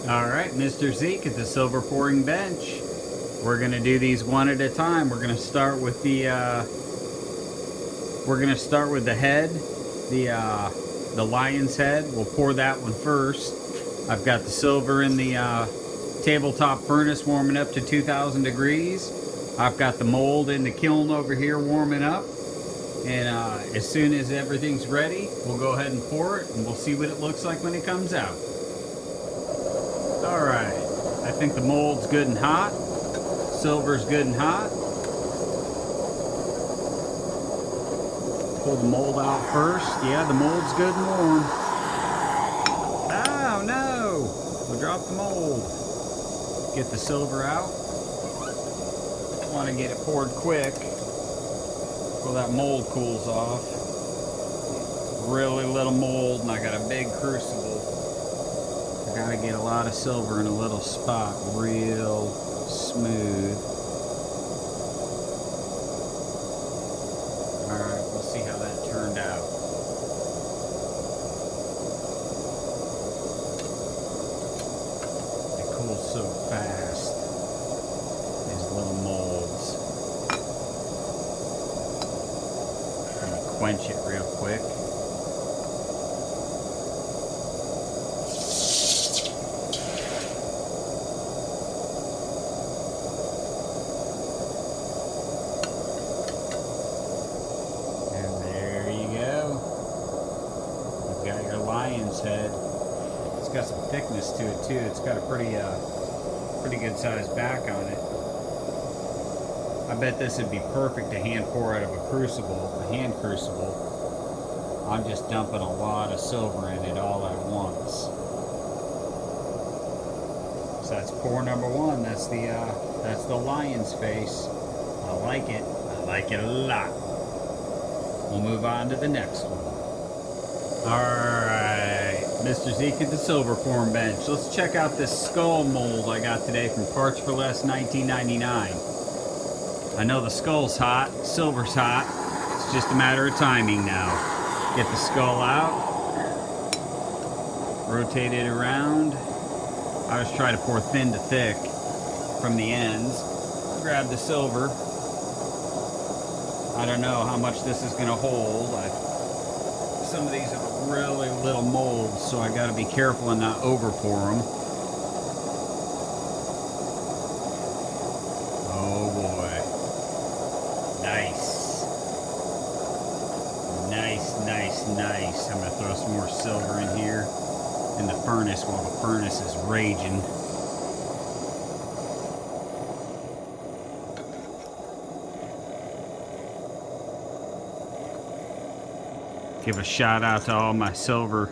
Alright, Mr. Zeke at the silver pouring bench. We're gonna do these one at a time. We're gonna start with the head, the lion's head. We'll pour that one first. I've got the silver in the tabletop furnace warming up to 2,000 degrees. I've got the mold in the kiln over here warming up. And as soon as everything's ready, we'll go ahead and pour it, and we'll see what it looks like when it comes out. Alright, I think the mold's good and hot. Silver's good and hot. Pull the mold out first. Yeah, the mold's good and warm. Oh no! We dropped the mold. Get the silver out. Want to get it poured quick before that mold cools off. Really little mold, and I got a big crucible. I gotta get a lot of silver in a little spot, real smooth. Alright, we'll see how that turned out. It cools so fast, these little molds. I'm gonna quench it real quick. Head. It's got some thickness to it too. It's got a pretty good sized back on it. I bet this would be perfect to hand pour out of a crucible, a hand crucible. I'm just dumping a lot of silver in it all at once. So that's pour number one. That's the lion's face. I like it. I like it a lot. We'll move on to the next one. Alright, Mr. Zeke at the silver pouring bench. Let's check out this skull mold I got today from Parts for Less 1999. I know the skull's hot, silver's hot. It's just a matter of timing now. Get the skull out, rotate it around. I always try to pour thin to thick from the ends. Grab the silver. I don't know how much this is going to hold. Some of these have really little molds, so I got to be careful and not over pour them. Oh boy. Nice. Nice. I'm going to throw some more silver in here in the furnace while the furnace is raging. Give a shout out to all my silver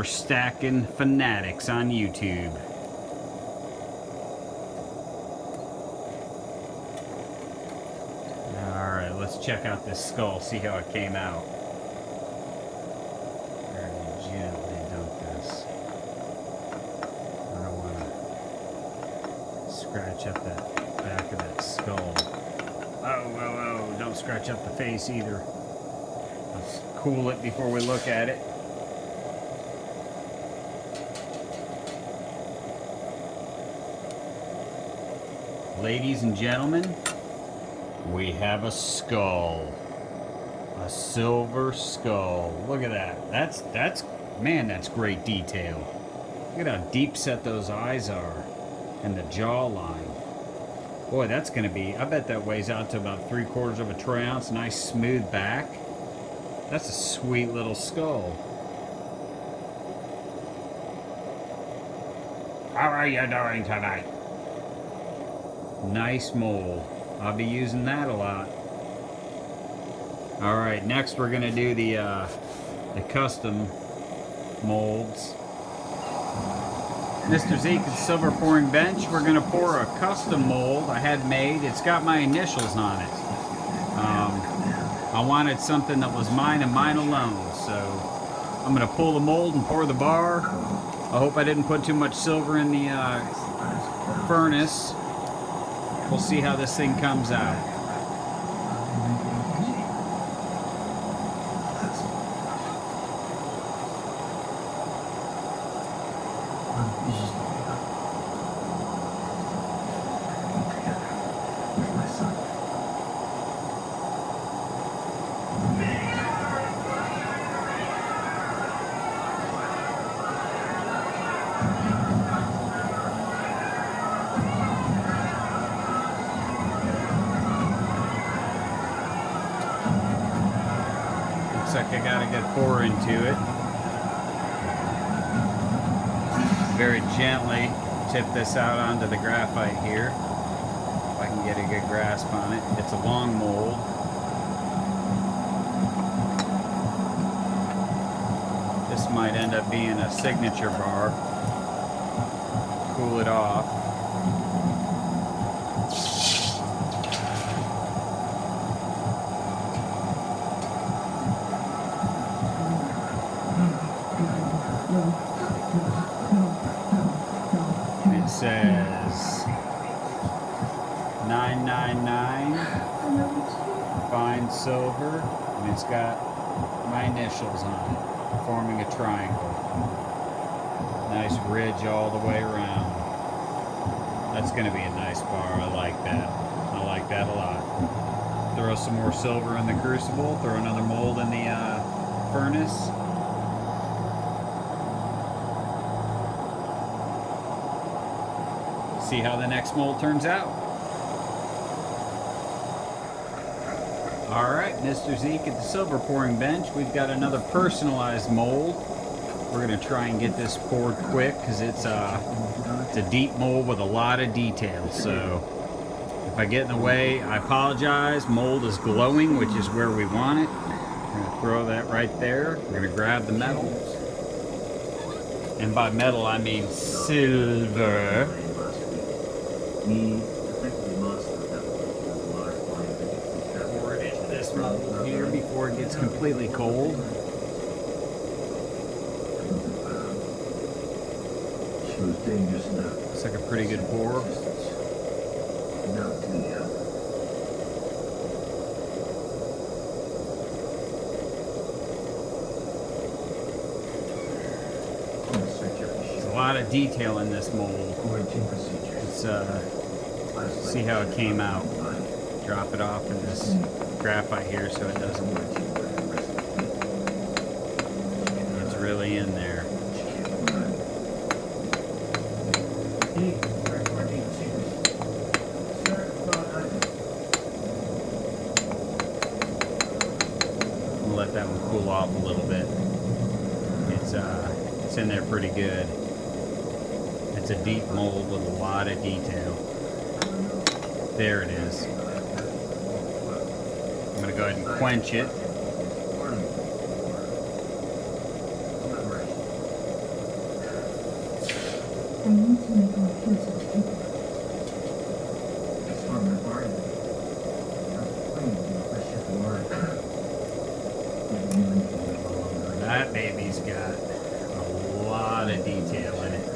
stacking fanatics on YouTube. Alright, let's check out this skull, see how it came out. Very gently dump this. I don't want to scratch up that back of that skull. Oh, don't scratch up the face either. Let's cool it before we look at it. Ladies and gentlemen, we have a skull. A silver skull. Look at that. That's great detail. Look at how deep set those eyes are. And the jawline. Boy, that's going to be, I bet that weighs out to about 3/4 of a troy ounce. Nice smooth back. That's a sweet little skull. How are you doing tonight? Nice mold. I'll be using that a lot. Alright, next we're going to do the custom molds. Mr. Zeke's silver pouring bench. We're going to pour a custom mold I had made. It's got my initials on it. I wanted something that was mine and mine alone, so I'm going to pull the mold and pour the bar. I hope I didn't put too much silver in the furnace. We'll see how this thing comes out. Looks like I got a good pour into it. Very gently tip this out onto the graphite here. If I can get a good grasp on it. It's a long mold. This might end up being a signature bar. Cool it off. It says 999 fine silver, and it's got my initials on it, forming a triangle. Nice ridge all the way around. That's going to be a nice bar. I like that. I like that a lot. Throw some more silver in the crucible. Throw another mold in the furnace. See how the next mold turns out. Alright, Mr. Zeke at the silver pouring bench. We've got another personalized mold. We're going to try and get this poured quick because it's a deep mold with a lot of detail. So if I get in the way, I apologize. Mold is glowing, which is where we want it. We're going to throw that right there. We're going to grab the metal. And by metal, I mean silver. Pour it into this mold here before it gets completely cold. Looks like a pretty good pour. There's a lot of detail in this mold. Let's see how it came out. Drop it off in this graphite here so it doesn't. It's really in there. We'll let that one cool off a little bit. It's in there pretty good. It's a deep mold with a lot of detail. There it is. I'm going to go ahead and quench it. That baby's got a lot of detail in it.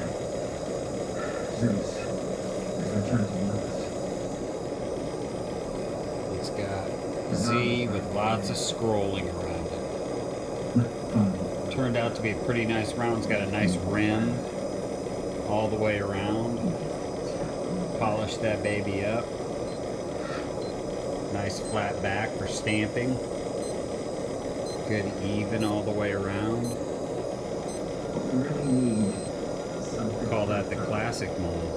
It's got Z with lots of scrolling around it. Turned out to be a pretty nice round. It's got a nice rim all the way around. Polish that baby up. Nice flat back for stamping. Good even all the way around. Call that the classic mold.